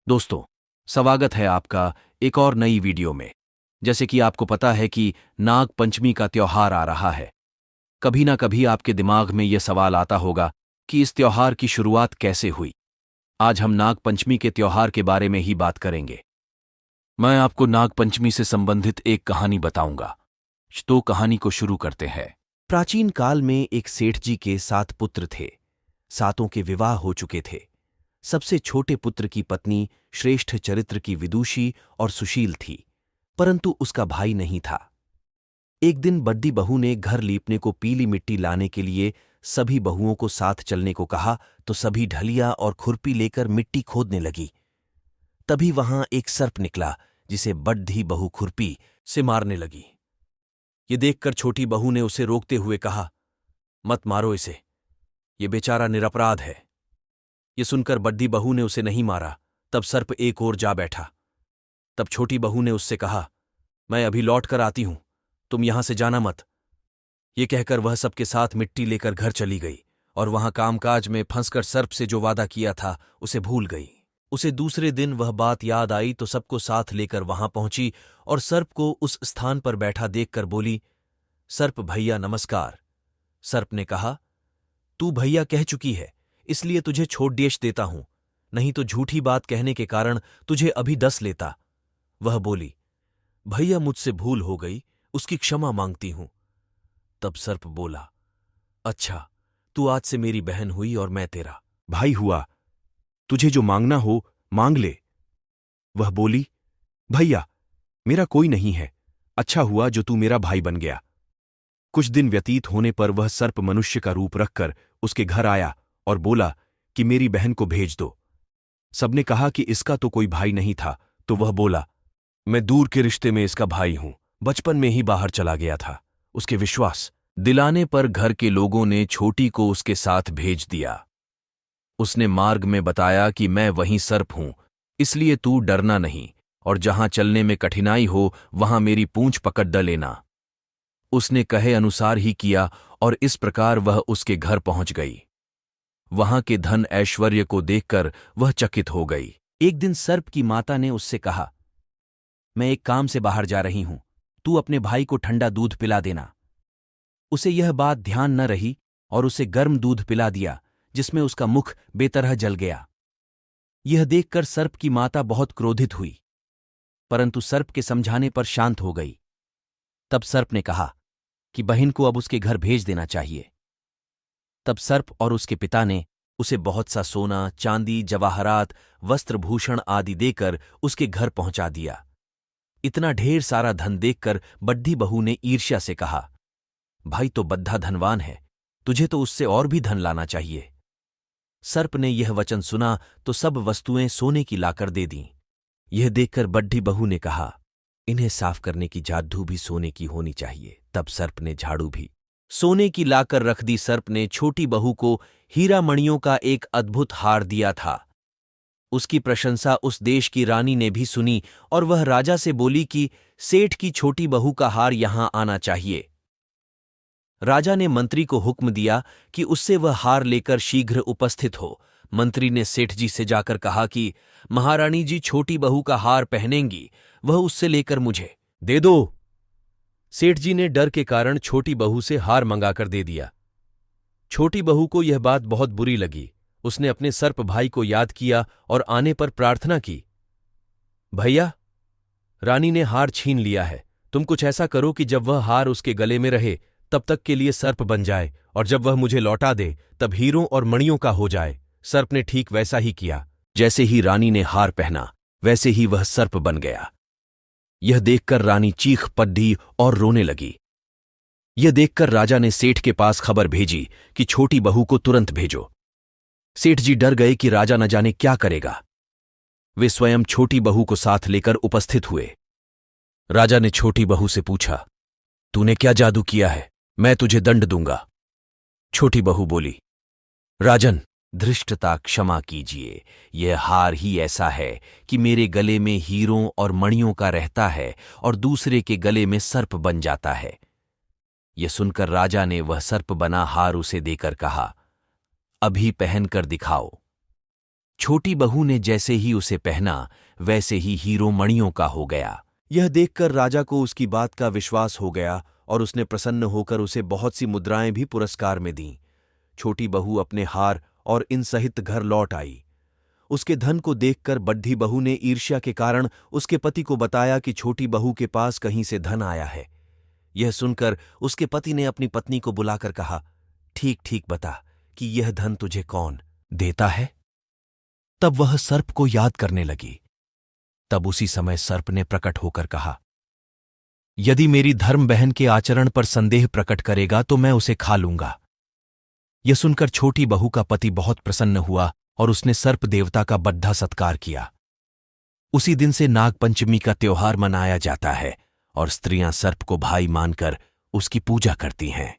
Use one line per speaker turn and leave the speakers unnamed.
दोस्तों, स्वागत है आपका एक और नई वीडियो में। जैसे कि आपको पता है कि नाग पंचमी का त्योहार आ रहा है। कभी ना कभी आपके दिमाग में यह सवाल आता होगा कि इस त्योहार की शुरुआत कैसे हुई। आज हम नाग पंचमी के त्योहार के बारे में ही बात करेंगे। मैं आपको नाग पंचमी से संबंधित एक कहानी बताऊंगा। तो कहानी को शुरू करते हैं। प्राचीन काल में एक सेठ जी के 7 पुत्र थे। सातों के विवाह हो चुके थे। सबसे छोटे पुत्र की पत्नी श्रेष्ठ चरित्र की विदुषी और सुशील थी, परंतु उसका भाई नहीं था। एक दिन बड्डी बहू ने घर लीपने को पीली मिट्टी लाने के लिए सभी बहुओं को साथ चलने को कहा, तो सभी ढलिया और खुरपी लेकर मिट्टी खोदने लगी। तभी वहां एक सर्प निकला, जिसे बड्डी बहू खुरपी से मारने लगी। ये देखकर छोटी बहू ने उसे रोकते हुए कहा, मत मारो इसे, ये बेचारा निरपराध है। ये सुनकर बड्डी बहू ने उसे नहीं मारा। तब सर्प एक ओर जा बैठा। तब छोटी बहू ने उससे कहा, मैं अभी लौट कर आती हूं, तुम यहां से जाना मत। ये कहकर वह सबके साथ मिट्टी लेकर घर चली गई और वहां कामकाज में फंसकर सर्प से जो वादा किया था उसे भूल गई। उसे दूसरे दिन वह बात याद आई तो सबको साथ लेकर वहां पहुंची और सर्प को उस स्थान पर बैठा देखकर बोली, सर्प भैया नमस्कार। सर्प ने कहा, तू भैया कह चुकी है, इसलिए तुझे छोड़देश देता हूं, नहीं तो झूठी बात कहने के कारण तुझे अभी 10 लेता। वह बोली, भैया मुझसे भूल हो गई, उसकी क्षमा मांगती हूं। तब सर्प बोला, अच्छा, तू आज से मेरी बहन हुई और मैं तेरा भाई हुआ। तुझे जो मांगना हो मांग ले। वह बोली, भैया मेरा कोई नहीं है, अच्छा हुआ जो तू मेरा भाई बन गया। कुछ दिन व्यतीत होने पर वह सर्प मनुष्य का रूप रखकर उसके घर आया और बोला कि मेरी बहन को भेज दो। सबने कहा कि इसका तो कोई भाई नहीं था, तो वह बोला, मैं दूर के रिश्ते में इसका भाई हूं, बचपन में ही बाहर चला गया था। उसके विश्वास दिलाने पर घर के लोगों ने छोटी को उसके साथ भेज दिया। उसने मार्ग में बताया कि मैं वहीं सर्प हूं, इसलिए तू डरना नहीं, और जहां चलने में कठिनाई हो वहां मेरी पूंछ पकड़ ड लेना। उसने कहे अनुसार ही किया और इस प्रकार वह उसके घर पहुंच गई। वहां के धन ऐश्वर्य को देखकर वह चकित हो गई। एक दिन सर्प की माता ने उससे कहा, मैं एक काम से बाहर जा रही हूं, तू अपने भाई को ठंडा दूध पिला देना। उसे यह बात ध्यान न रही और उसे गर्म दूध पिला दिया, जिसमें उसका मुख बेतरह जल गया। यह देखकर सर्प की माता बहुत क्रोधित हुई, परंतु सर्प के समझाने पर शांत हो गई। तब सर्प ने कहा कि बहन को अब उसके घर भेज देना चाहिए। तब सर्प और उसके पिता ने उसे बहुत सा सोना, चांदी, जवाहरात, वस्त्रभूषण आदि देकर उसके घर पहुंचा दिया। इतना ढेर सारा धन देखकर बड्डी बहू ने ईर्ष्या से कहा, भाई तो बद्धा धनवान है, तुझे तो उससे और भी धन लाना चाहिए। सर्प ने यह वचन सुना तो सब वस्तुएं सोने की लाकर दे दीं। यह देखकर बड्डी बहू ने कहा, इन्हें साफ करने की जादू भी सोने की होनी चाहिए। तब सर्प ने झाड़ू भी सोने की लाकर रख दी। सर्प ने छोटी बहू को हीरा मणियों का एक अद्भुत हार दिया था। उसकी प्रशंसा उस देश की रानी ने भी सुनी और वह राजा से बोली कि सेठ की छोटी बहू का हार यहां आना चाहिए। राजा ने मंत्री को हुक्म दिया कि उससे वह हार लेकर शीघ्र उपस्थित हो। मंत्री ने सेठ जी से जाकर कहा कि महारानी जी छोटी बहू का हार पहनेंगी, वह उससे लेकर मुझे दे दो। सेठ जी ने डर के कारण छोटी बहू से हार मंगाकर दे दिया। छोटी बहू को यह बात बहुत बुरी लगी। उसने अपने सर्प भाई को याद किया और आने पर प्रार्थना की, भैया, रानी ने हार छीन लिया है, तुम कुछ ऐसा करो कि जब वह हार उसके गले में रहे तब तक के लिए सर्प बन जाए, और जब वह मुझे लौटा दे तब हीरों और मणियों का हो जाए। सर्प ने ठीक वैसा ही किया। जैसे ही रानी ने हार पहना वैसे ही वह सर्प बन गया। यह देखकर रानी चीख पड़ी और रोने लगी। यह देखकर राजा ने सेठ के पास खबर भेजी कि छोटी बहू को तुरंत भेजो। सेठ जी डर गए कि राजा न जाने क्या करेगा। वे स्वयं छोटी बहू को साथ लेकर उपस्थित हुए। राजा ने छोटी बहू से पूछा, तूने क्या जादू किया है? मैं तुझे दंड दूंगा। छोटी बहू बोली, राजन, धृष्टता क्षमा कीजिए, यह हार ही ऐसा है कि मेरे गले में हीरों और मणियों का रहता है और दूसरे के गले में सर्प बन जाता है। यह सुनकर राजा ने वह सर्प बना हार उसे देकर कहा, अभी पहनकर दिखाओ। छोटी बहू ने जैसे ही उसे पहना वैसे ही हीरो मणियों का हो गया। यह देखकर राजा को उसकी बात का विश्वास हो गया और उसने प्रसन्न होकर उसे बहुत सी मुद्राएं भी पुरस्कार में दीं। छोटी बहू अपने हार और इन सहित घर लौट आई। उसके धन को देखकर बड्ढी बहू ने ईर्ष्या के कारण उसके पति को बताया कि छोटी बहू के पास कहीं से धन आया है। यह सुनकर उसके पति ने अपनी पत्नी को बुलाकर कहा, ठीक ठीक बता कि यह धन तुझे कौन देता है। तब वह सर्प को याद करने लगी। तब उसी समय सर्प ने प्रकट होकर कहा, यदि मेरी धर्म बहन के आचरण पर संदेह प्रकट करेगा तो मैं उसे खा लूंगा। यह सुनकर छोटी बहू का पति बहुत प्रसन्न हुआ और उसने सर्प देवता का बद्धा सत्कार किया। उसी दिन से नागपंचमी का त्योहार मनाया जाता है और स्त्रियां सर्प को भाई मानकर उसकी पूजा करती हैं।